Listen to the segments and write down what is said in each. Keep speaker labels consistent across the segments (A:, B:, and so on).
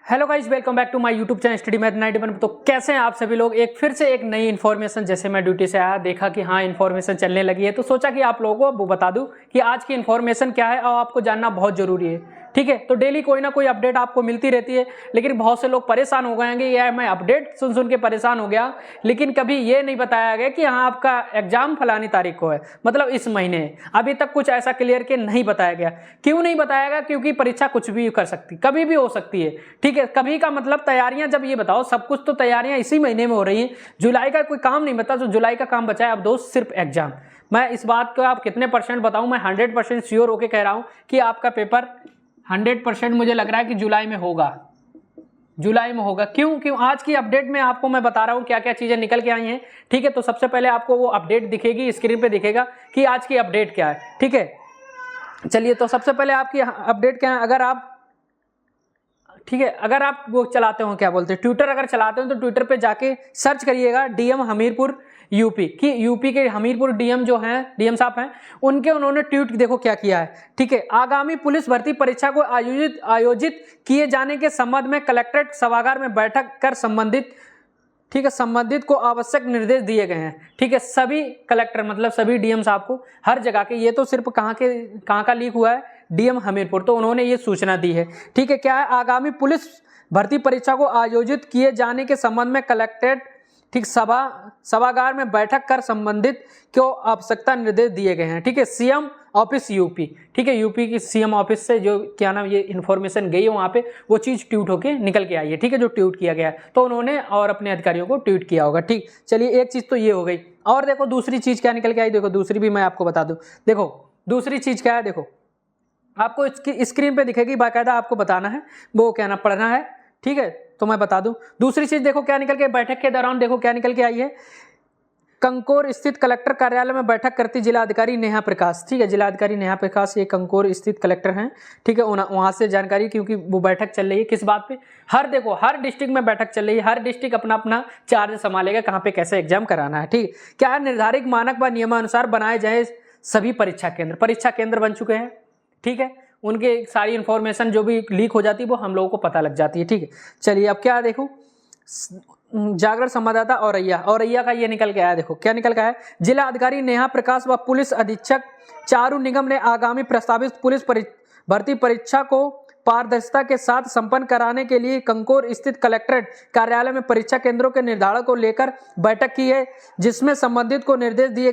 A: Hello guys, welcome back to my YouTube channel study math 91। तो कैसे हैं आप सभी लोग। एक फिर से एक नई इन्फॉर्मेशन, जैसे मैं ड्यूटी से आया देखा कि हाँ इन्फॉर्मेशन चलने लगी है, तो सोचा कि आप लोगों को वो बता दूं कि आज की इन्फॉर्मेशन क्या है और आपको जानना बहुत जरूरी है। ठीक है, तो डेली कोई ना कोई अपडेट आपको मिलती रहती है, लेकिन बहुत से लोग परेशान हो गए हैं कि यार मैं अपडेट सुन सुन के परेशान हो गया, लेकिन कभी ये नहीं बताया गया कि हाँ आपका एग्जाम फलानी तारीख को है, मतलब इस महीने है। अभी तक कुछ ऐसा क्लियर के नहीं बताया गया। क्यों नहीं बताया गया? क्योंकि परीक्षा कुछ भी कर सकती, कभी भी हो सकती है। ठीक है, कभी का मतलब तैयारियां, जब ये बताओ सब कुछ तो तैयारियां इसी महीने में हो रही हैं, जुलाई का कोई काम नहीं बता, तो जुलाई का काम बचा है अब दोस्त सिर्फ एग्जाम। मैं इस बात को आप कितने परसेंट बताऊं, मैं 100% श्योर होके कह रहा हूं कि आपका पेपर 100% मुझे लग रहा है कि जुलाई में होगा, जुलाई में होगा। क्यों आज की अपडेट में आपको मैं बता रहा हूं क्या क्या चीजें निकल के आई हैं। ठीक है, तो सबसे पहले आपको वो अपडेट दिखेगी, स्क्रीन पे दिखेगा कि आज की अपडेट क्या है। ठीक है, चलिए तो सबसे पहले आपकी अपडेट क्या है। अगर आप अगर आप वो चलाते हो, क्या बोलते हैं, ट्विटर अगर चलाते हो, तो ट्विटर पे जाके सर्च करिएगा डीएम हमीरपुर यूपी की। यूपी के हमीरपुर डीएम जो हैं, डीएम साहब हैं, उन्होंने ट्वीट देखो क्या किया है। ठीक है, आगामी पुलिस भर्ती परीक्षा को आयोजित किए जाने के संबंध में कलेक्ट्रेट सभागार में बैठक कर संबंधित को आवश्यक निर्देश दिए गए हैं। ठीक है, सभी कलेक्टर मतलब सभी डीएम साहब को हर जगह के, ये तो सिर्फ कहाँ का लीक हुआ है, डीएम हमीरपुर, तो उन्होंने ये सूचना दी है। ठीक है, क्या है, आगामी पुलिस भर्ती परीक्षा को आयोजित किए जाने के संबंध में कलेक्ट्रेट सभागार में बैठक कर संबंधित को आवश्यकता निर्देश दिए गए हैं। ठीक है, सीएम ऑफिस यूपी। ठीक है, यूपी की सीएम ऑफिस से जो क्या नाम ये इन्फॉर्मेशन गई है वहां पे, वो चीज ट्वीट होके निकल के आई है। ठीक है, जो ट्वीट किया गया है, तो उन्होंने और अपने अधिकारियों को ट्वीट किया होगा। ठीक, चलिए एक चीज तो ये हो गई। और देखो दूसरी चीज क्या निकल के आई, देखो दूसरी भी मैं आपको बता दूं। देखो दूसरी चीज क्या है, देखो आपको इसकी स्क्रीन पे दिखेगी, बाकायदा आपको बताना है, वो क्या ना पढ़ना है। ठीक है, तो मैं बता दूं दूसरी चीज। देखो क्या निकल के, बैठक के दौरान देखो क्या निकल के आई है। कंकोर स्थित कलेक्टर कार्यालय में बैठक करती जिलाधिकारी नेहा प्रकाश। ठीक है, जिलाधिकारी नेहा प्रकाश ये कंकोर स्थित कलेक्टर हैं। ठीक है, वहां से जानकारी, क्योंकि वो बैठक चल रही है किस बात पे, हर डिस्ट्रिक्ट में बैठक चल रही है, हर डिस्ट्रिक्ट अपना अपना चार्ज संभालेगा कहाँ पे कैसे एग्जाम कराना है। ठीक, क्या है, निर्धारित मानक व नियमानुसार बनाए जाए सभी परीक्षा केंद्र बन चुके हैं। ठीक है, उनके सारी इंफॉर्मेशन जो भी लीक हो जाती है वो हम लोगों को पता लग जाती है। ठीक है, चलिए अब क्या देखो, जागरण संवाददाता औरैया का ये निकल के आया। देखो क्या निकल के आया, जिला अधिकारी नेहा प्रकाश व पुलिस अधीक्षक चारू निगम ने आगामी प्रस्तावित पुलिस भर्ती परीक्षा को पारदर्शिता के साथ संपन्न कराने के लिए कंकोर स्थित कलेक्ट्रेट कार्यालय में परीक्षा केंद्रों के निर्धारण को लेकर बैठक की है, जिसमें संबंधित को निर्देश दिए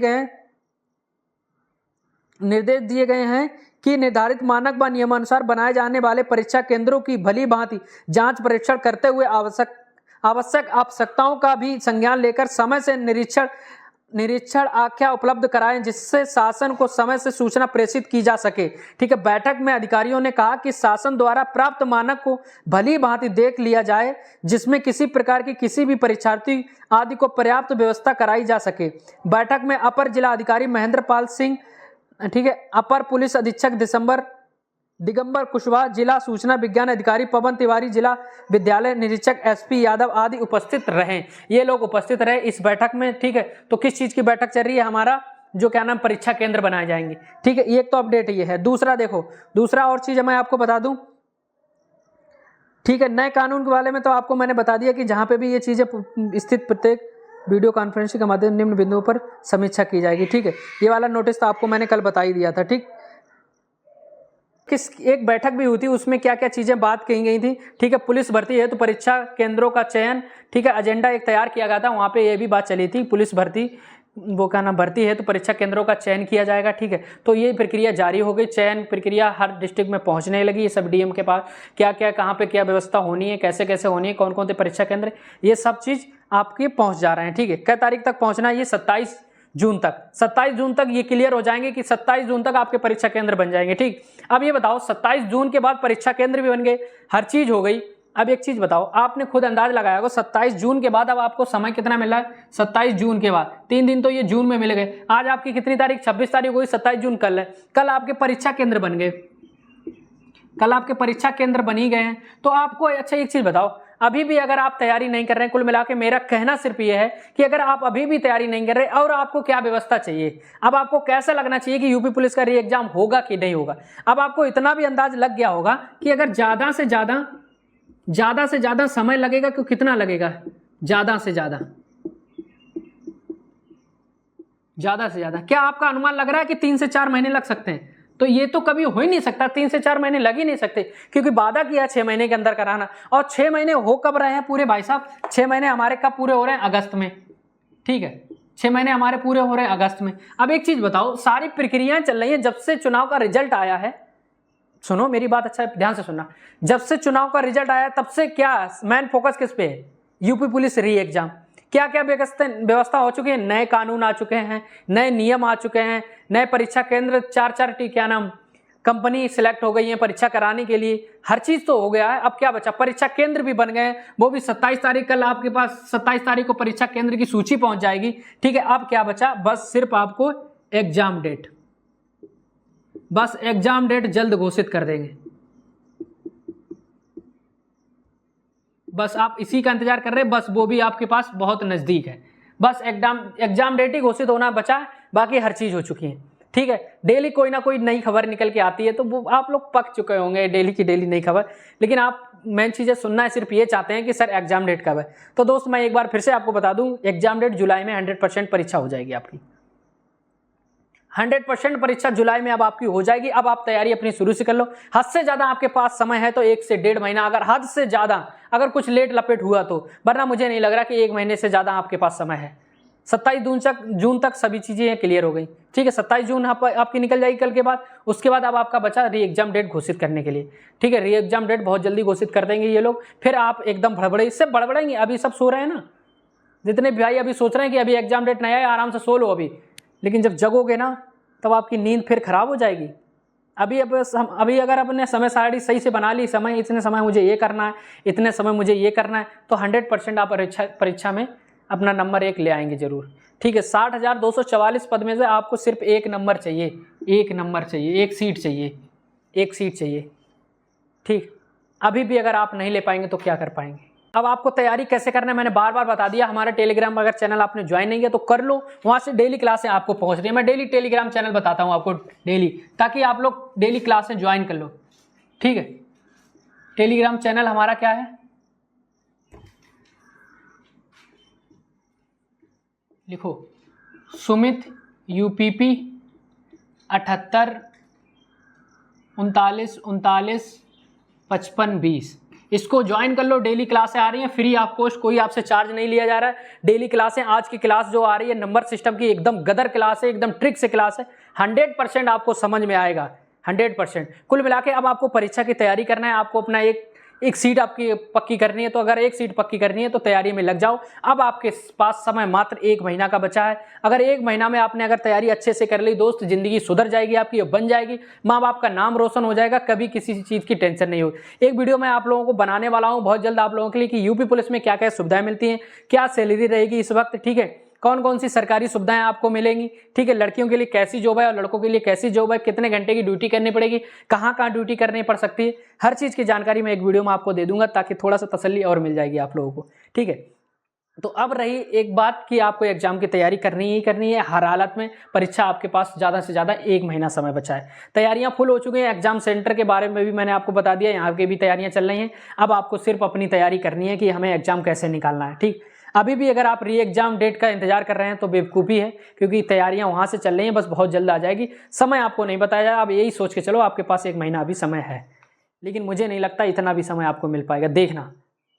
A: गए हैं कि निर्धारित मानक व नियमानुसार बनाए जाने वाले परीक्षा केंद्रों की भली भांति जांच परीक्षण करते हुए आवश्यक आवश्यकताओं का भी संज्ञान लेकर समय से निरीक्षण आख्या उपलब्ध कराएं, जिससे शासन को समय से सूचना प्रेषित की जा सके। ठीक है, बैठक में अधिकारियों ने कहा कि शासन द्वारा प्राप्त मानक को भली भांति देख लिया जाए, जिसमें किसी प्रकार की किसी भी परीक्षार्थी आदि को पर्याप्त व्यवस्था कराई जा सके। बैठक में अपर जिला अधिकारी महेंद्र पाल सिंह, ठीक है, अपर पुलिस अधीक्षक दिगंबर कुशवाहा, जिला सूचना विज्ञान अधिकारी पवन तिवारी, जिला विद्यालय निरीक्षक एसपी यादव आदि उपस्थित रहे। ये लोग उपस्थित रहे इस बैठक में। ठीक है, तो किस चीज की बैठक चल रही है, हमारा जो क्या नाम परीक्षा केंद्र बनाए जाएंगे। ठीक है, एक तो अपडेट ये है। दूसरा देखो, दूसरा और चीज मैं आपको बता दूं। ठीक है, नए कानून के बारे में तो आपको मैंने बता दिया कि जहां पे भी ये चीजें स्थित प्रत्येक वीडियो कॉन्फ्रेंसिंग के माध्यम निम्न बिंदुओं पर समीक्षा की जाएगी। ठीक है, ये वाला नोटिस तो आपको मैंने कल बता ही दिया था। ठीक, एक बैठक भी हुई थी, उसमें क्या क्या चीजें बात कही गई थी। ठीक है, पुलिस भर्ती है तो परीक्षा केंद्रों का चयन, ठीक है, एजेंडा एक तैयार किया गया था, वहां पे ये भी बात चली थी, पुलिस भर्ती वो क्या नाम भर्ती है तो परीक्षा केंद्रों का चयन किया जाएगा। ठीक है, तो ये प्रक्रिया जारी हो गई, चयन प्रक्रिया हर डिस्ट्रिक्ट में पहुंचने लगी। ये सब डीएम के पास क्या क्या कहाँ पे क्या व्यवस्था होनी है, कैसे कैसे होनी है, कौन कौन से परीक्षा केंद्र, ये सब चीज आपके पहुंच जा रहे हैं। ठीक है, क्या तारीख तक पहुंचना है, ये 27 जून तक ये क्लियर हो जाएंगे कि 27 जून तक आपके परीक्षा केंद्र बन जाएंगे। ठीक, अब ये बताओ 27 जून के बाद परीक्षा केंद्र भी बन गए, हर चीज हो गई। अब एक चीज बताओ, आपने खुद अंदाज लगाया होगा 27 जून के बाद अब आपको समय कितना मिल रहा है, 27 जून के बाद 3 दिन तो ये जून में मिल गए। आज आपकी कितनी तारीख, 26 तारीख हुई, 27 जून कल है, कल आपके परीक्षा केंद्र बन गए, कल आपके परीक्षा केंद्र बन ही गए हैं। तो आपको अच्छा एक चीज बताओ, अभी भी अगर आप तैयारी नहीं कर रहे हैं, कुल मिला के मेरा कहना सिर्फ ये है कि अगर आप अभी भी तैयारी नहीं कर रहे और आपको क्या व्यवस्था चाहिए, अब आपको कैसा लगना चाहिए कि यूपी पुलिस का री एग्जाम होगा कि नहीं होगा। अब आपको इतना भी अंदाज लग गया होगा कि अगर ज्यादा से ज्यादा ज़्यादा से ज़्यादा समय लगेगा क्यों, कितना लगेगा, ज़्यादा से ज़्यादा, ज़्यादा से ज़्यादा क्या आपका अनुमान लग रहा है कि 3 से 4 महीने लग सकते हैं? तो ये तो कभी हो ही नहीं सकता, 3 से 4 महीने लग ही नहीं सकते, क्योंकि वादा किया 6 महीने के अंदर कराना, और 6 महीने हो कब रहे हैं पूरे भाई साहब, 6 महीने हमारे कब पूरे हो रहे हैं, अगस्त में, ठीक है, 6 महीने हमारे पूरे हो रहे हैं अगस्त में। अब एक चीज बताओ, सारी प्रक्रियाएं चल रही हैं जब से चुनाव का रिजल्ट आया है, सुनो मेरी बात अच्छा ध्यान से सुनना, जब से चुनाव का रिजल्ट आया तब से क्या मेन फोकस किस पे है, यूपी पुलिस री एग्जाम। क्या क्या व्यवस्था हो चुकी है, नए कानून आ चुके हैं, नए नियम आ चुके हैं, नए परीक्षा केंद्र, 4 क्या नाम कंपनी सिलेक्ट हो गई है परीक्षा कराने के लिए, हर चीज तो हो गया है। अब क्या बचा, परीक्षा केंद्र भी बन गए, वो भी 27 तारीख, कल आपके पास 27 तारीख को परीक्षा केंद्र की सूची पहुंच जाएगी, ठीक है। अब क्या बचा, बस सिर्फ आपको एग्जाम डेट, बस एग्जाम डेट जल्द घोषित कर देंगे, बस आप इसी का इंतजार कर रहे हैं, बस वो भी आपके पास बहुत नजदीक है, बस एग्जाम डेट ही घोषित होना बचा, बाकी हर चीज हो चुकी है, ठीक है। डेली कोई ना कोई नई खबर निकल के आती है, तो वो आप लोग पक चुके होंगे डेली की डेली नई खबर, लेकिन आप मेन चीजें सुनना है सिर्फ ये चाहते हैं कि सर एग्जाम डेट कब है। तो दोस्त मैं एक बार फिर से आपको बता दूं, एग्जाम डेट जुलाई में 100% परीक्षा हो जाएगी आपकी, 100% परीक्षा जुलाई में अब आपकी हो जाएगी। अब आप तैयारी अपनी शुरू से कर लो, हद से ज्यादा आपके पास समय है तो 1 से 1.5 महीना, अगर हद से ज्यादा अगर कुछ लेट लपेट हुआ तो, वरना मुझे नहीं लग रहा कि 1 महीने से ज्यादा आपके पास समय है। 27 जून तक सभी चीजें क्लियर हो गई, ठीक है। 27 जून आपकी निकल जाएगी कल के बाद, उसके बाद अब आपका बचा री एग्जाम डेट घोषित करने के लिए, ठीक है। री एग्जाम डेट बहुत जल्दी घोषित कर देंगे ये लोग, फिर आप एकदम भड़बड़े, इससे बड़बड़ेंगे। अभी सब सो रहे हैं ना, जितने भाई अभी सोच रहे हैं कि अभी एग्जाम डेट नहीं आया, आराम से सो लो अभी, लेकिन जब जगोगे ना तब आपकी नींद फिर खराब हो जाएगी। अभी अगर अपने समय सारणी सही से बना ली, समय इतने समय मुझे ये करना है, इतने समय मुझे ये करना है, तो 100% आप परीक्षा में अपना नंबर 1 ले आएंगे जरूर, ठीक है। 60,244 पद में से आपको सिर्फ 1 नंबर चाहिए, 1 नंबर चाहिए, 1 सीट चाहिए, 1 सीट चाहिए, ठीक। अभी भी अगर आप नहीं ले पाएंगे तो क्या कर पाएंगे। अब आपको तैयारी कैसे करना है मैंने बार बार बता दिया, हमारा टेलीग्राम अगर चैनल आपने ज्वाइन नहीं किया तो कर लो, वहां से डेली क्लासें आपको पहुंच रही है, मैं डेली टेलीग्राम चैनल बताता हूं आपको डेली, ताकि आप लोग डेली क्लासें ज्वाइन कर लो, ठीक है। टेलीग्राम चैनल हमारा क्या है, लिखो सुमित UPP 78 39 39 55 20, इसको ज्वाइन कर लो। डेली क्लासें आ रही हैं फ्री ऑफ कॉस्ट, कोई आपसे चार्ज नहीं लिया जा रहा है। डेली क्लासें, आज की क्लास जो आ रही है नंबर सिस्टम की, एकदम गदर क्लास है, एकदम ट्रिक से क्लास है, 100% आपको समझ में आएगा, 100%। कुल मिला के अब आपको परीक्षा की तैयारी करना है, आपको अपना एक सीट आपकी पक्की करनी है, तो अगर 1 सीट पक्की करनी है तो तैयारी में लग जाओ। अब आपके पास समय मात्र 1 महीना का बचा है, अगर 1 महीना में आपने अगर तैयारी अच्छे से कर ली दोस्त, जिंदगी सुधर जाएगी आपकी, बन जाएगी, माँ बाप का नाम रोशन हो जाएगा, कभी किसी चीज की टेंशन नहीं होगी। एक वीडियो मैं आप लोगों को बनाने वाला हूँ बहुत जल्द आप लोगों के लिए कि यूपी पुलिस में क्या क्या सुविधाएं मिलती हैं, क्या सैलरी रहेगी इस वक्त, ठीक है, कौन कौन सी सरकारी सुविधाएं आपको मिलेंगी, ठीक है, लड़कियों के लिए कैसी जॉब है और लड़कों के लिए कैसी जॉब है, कितने घंटे की ड्यूटी करनी पड़ेगी, कहाँ कहाँ ड्यूटी करनी पड़ सकती है, हर चीज़ की जानकारी मैं एक वीडियो में आपको दे दूंगा, ताकि थोड़ा सा तसल्ली और मिल जाएगी आप लोगों को, ठीक है। तो अब रही एक बात कि आपको एग्जाम की तैयारी करनी ही करनी है, हर हालत में परीक्षा आपके पास ज़्यादा से ज़्यादा 1 महीना समय बचा है, तैयारियां फुल हो चुकी हैं। एग्जाम सेंटर के बारे में भी मैंने आपको बता दिया, यहाँ की भी तैयारियां चल रही हैं। अब आपको सिर्फ अपनी तैयारी करनी है कि हमें एग्जाम कैसे निकालना है, ठीक। अभी भी अगर आप री एग्जाम डेट का इंतजार कर रहे हैं तो बेवकूफ़ी है, क्योंकि तैयारियां वहां से चल रही हैं, बस बहुत जल्द आ जाएगी। समय आपको नहीं बताया जाए, आप यही सोच के चलो आपके पास 1 महीना अभी समय है, लेकिन मुझे नहीं लगता इतना भी समय आपको मिल पाएगा। देखना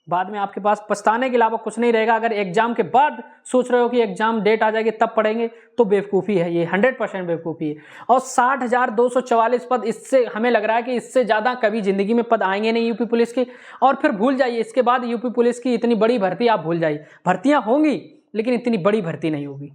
A: बाद में आपके पास पछताने के अलावा कुछ नहीं रहेगा। अगर एग्जाम के बाद सोच रहे हो कि एग्जाम डेट आ जाएगी तब पढ़ेंगे, तो बेवकूफ़ी है, ये 100% बेवकूफ़ी है। और 60,244 पद, इससे हमें लग रहा है कि इससे ज़्यादा कभी ज़िंदगी में पद आएंगे नहीं यूपी पुलिस के। और फिर भूल जाइए, इसके बाद यूपी पुलिस की इतनी बड़ी भर्ती आप भूल जाइए, भर्तियाँ होंगी लेकिन इतनी बड़ी भर्ती नहीं होगी।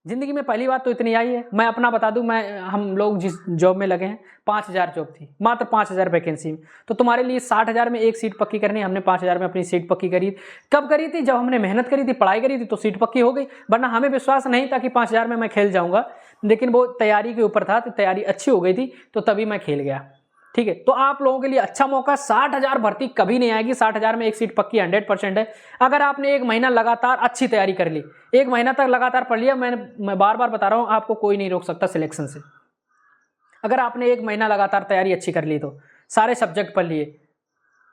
A: जिंदगी में पहली बात तो इतनी आई है। मैं अपना बता दूं, हम लोग जिस जॉब में लगे हैं 5,000 जॉब थी, मात्र 5,000 वैकेंसी में। तो तुम्हारे लिए 60,000 में 1 सीट पक्की करनी, हमने 5,000 में अपनी सीट पक्की करी। कब करी थी? जब हमने मेहनत करी थी, पढ़ाई करी थी, तो सीट पक्की हो गई। वरना हमें विश्वास नहीं था कि 5,000 में मैं खेल जाऊंगा, लेकिन वो तैयारी के ऊपर था, तो तैयारी अच्छी हो गई थी, तो तभी मैं खेल गया। ठीक है, तो आप लोगों के लिए अच्छा मौका, 60,000 भर्ती कभी नहीं आएगी, 60,000 में 1 सीट पक्की 100% है। अगर आपने 1 महीना लगातार अच्छी तैयारी कर ली, 1 महीना तक लगातार पढ़ लिया, मैं बार बार बता रहा हूं, आपको कोई नहीं रोक सकता सिलेक्शन से। अगर आपने 1 महीना लगातार तैयारी अच्छी कर ली, तो सारे सब्जेक्ट पढ़ लिए,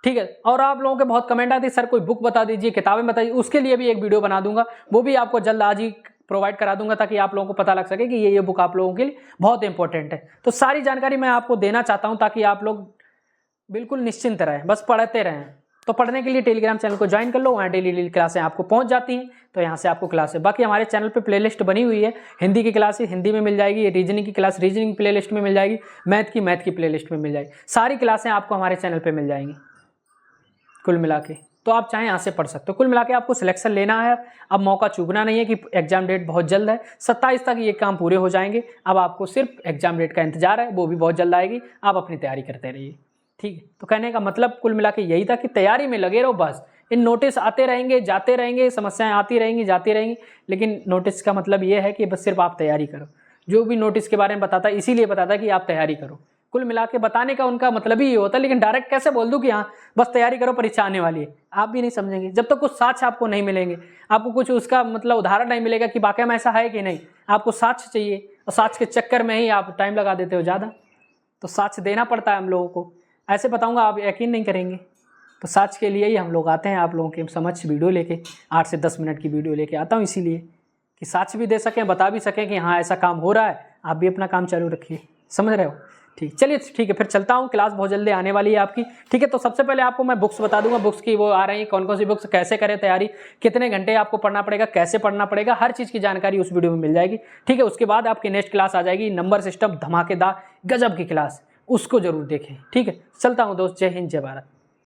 A: ठीक है। और आप लोगों के बहुत कमेंट आते हैं सर कोई बुक बता दीजिए, किताबें बताइए, उसके लिए भी एक वीडियो बना दूंगा, वो भी आपको जल्द आज ही प्रोवाइड करा दूंगा ताकि आप लोगों को पता लग सके कि ये बुक आप लोगों के लिए बहुत इंपॉर्टेंट है। तो सारी जानकारी मैं आपको देना चाहता हूं ताकि आप लोग बिल्कुल निश्चिंत रहें, बस पढ़ते रहें। तो पढ़ने के लिए टेलीग्राम चैनल को ज्वाइन कर लो, वहाँ डेली क्लासें आपको पहुंच जाती हैं, तो यहाँ से आपको क्लासें। बाकी हमारे चैनल पे प्लेलिस्ट बनी हुई है, हिंदी की क्लासेस हिंदी में मिल जाएगी, रीजनिंग की क्लास रीजनिंग प्लेलिस्ट में मिल जाएगी, मैथ की प्लेलिस्ट में मिल जाएगी, सारी क्लासें आपको हमारे चैनल पर मिल जाएंगी कुल मिला के। तो आप चाहें यहाँ से पढ़ सकते हो। कुल मिला के आपको सिलेक्शन लेना है, अब मौका चूकना नहीं है कि एग्जाम डेट बहुत जल्द है, 27 तक ये काम पूरे हो जाएंगे। अब आपको सिर्फ एग्जाम डेट का इंतजार है, वो भी बहुत जल्द आएगी, आप अपनी तैयारी करते रहिए, ठीक है। तो कहने का मतलब कुल मिला के यही था कि तैयारी में लगे रहो बस। इन नोटिस आते रहेंगे जाते रहेंगे, समस्याएं आती रहेंगी जाती रहेंगी, लेकिन नोटिस का मतलब ये है कि बस सिर्फ आप तैयारी करो। जो भी नोटिस के बारे में बताता है इसीलिए बताता है कि आप तैयारी करो। कुल मिला के बताने का उनका मतलब ही ये होता है, लेकिन डायरेक्ट कैसे बोल दूं कि हाँ बस तैयारी करो परीक्षा आने वाली है, आप भी नहीं समझेंगे जब तक कुछ साक्ष्य आपको नहीं मिलेंगे, आपको कुछ उसका मतलब उदाहरण नहीं मिलेगा कि वाकई में ऐसा है कि नहीं। आपको साक्ष्य चाहिए और साक्ष्य के चक्कर में ही आप टाइम लगा देते हो ज़्यादा। तो साक्ष्य देना पड़ता है हम लोगों को, ऐसे बताऊंगा आप यकीन नहीं करेंगे। तो साक्ष्य के लिए ही हम लोग आते हैं, आप लोगों के समझ वीडियो लेके 8 से 10 मिनट की वीडियो लेके आता हूँ, इसीलिए कि साक्ष्य भी दे सकें, बता भी सकें कि हाँ ऐसा काम हो रहा है, आप भी अपना काम चालू रखिए। समझ रहे हो? ठीक, चलिए ठीक है, फिर चलता हूँ, क्लास बहुत जल्दी आने वाली है आपकी, ठीक है। तो सबसे पहले आपको मैं बुक्स बता दूंगा, बुक्स की वो आ रही है, कौन कौन सी बुक्स, कैसे करें तैयारी, कितने घंटे आपको पढ़ना पड़ेगा, कैसे पढ़ना पड़ेगा, हर चीज़ की जानकारी उस वीडियो में मिल जाएगी, ठीक है। उसके बाद आपकी नेक्स्ट क्लास आ जाएगी नंबर सिस्टम, धमाकेदार गजब की क्लास, उसको जरूर देखें, ठीक है। चलता हूँ दोस्त, जय हिंद जय भारत।